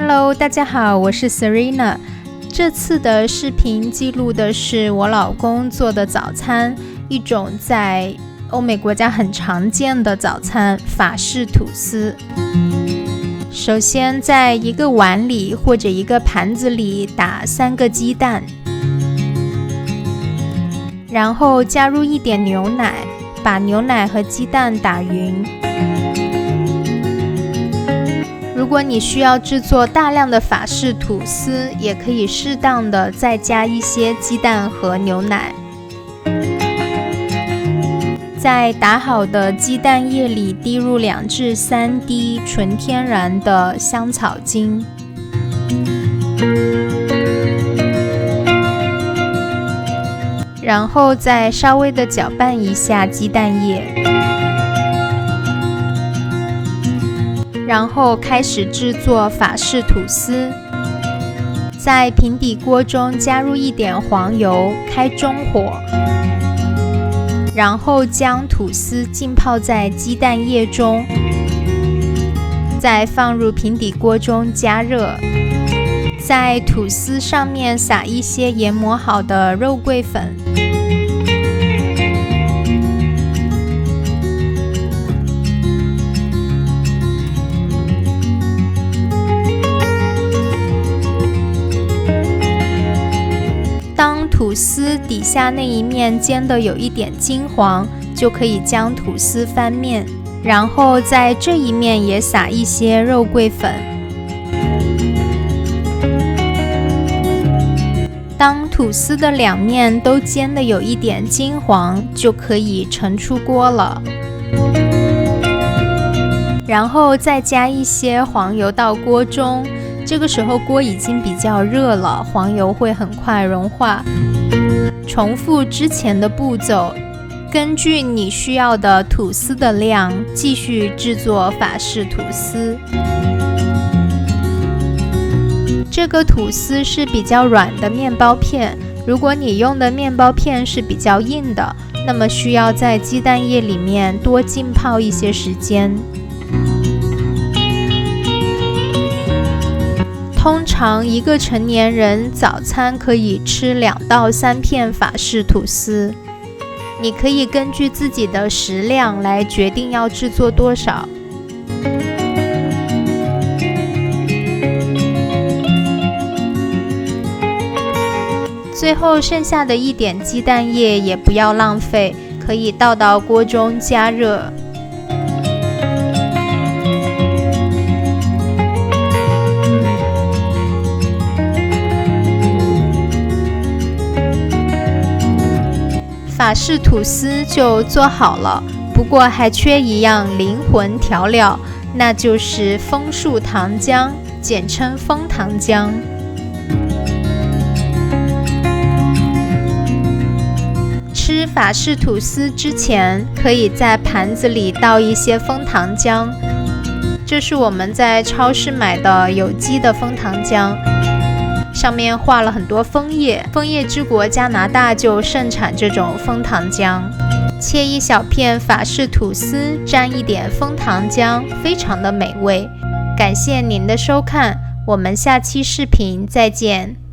Hello， 大家好，我是 Serena。这次的视频记录的是我老公做的早餐，一种在欧美国家很常见的早餐——法式吐司。首先，在一个碗里或者一个盘子里打3个鸡蛋，然后加入一点牛奶，把牛奶和鸡蛋打匀。如果你需要制作大量的法式吐司，也可以适当的再加一些鸡蛋和牛奶。在打好的鸡蛋液里滴入2至3滴纯天然的香草精，然后再稍微的搅拌一下鸡蛋液，然后开始制作法式吐司。在平底锅中加入一点黄油，开中火，然后将吐司浸泡在鸡蛋液中，再放入平底锅中加热，在吐司上面撒一些研磨好的肉桂粉，当吐司底下那一面煎得有一点金黄，就可以将吐司翻面，然后在这一面也撒一些肉桂粉。当吐司的2面都煎得有一点金黄，就可以盛出锅了。然后再加一些黄油到锅中，这个时候锅已经比较热了，黄油会很快融化。重复之前的步骤，根据你需要的吐司的量，继续制作法式吐司。这个吐司是比较软的面包片，如果你用的面包片是比较硬的，那么需要在鸡蛋液里面多浸泡一些时间。通常一个成年人早餐可以吃2到3片法式吐司，你可以根据自己的食量来决定要制作多少。最后剩下的一点鸡蛋液也不要浪费，可以倒到锅中加热。法式吐司就做好了，不过还缺一样灵魂调料，那就是枫树糖浆，简称枫糖浆。吃法式吐司之前，可以在盘子里倒一些枫糖浆，这是我们在超市买的有机的枫糖浆，上面画了很多枫叶，枫叶之国加拿大就盛产这种枫糖浆。切一小片法式吐司，沾一点枫糖浆，非常的美味。感谢您的收看，我们下期视频再见。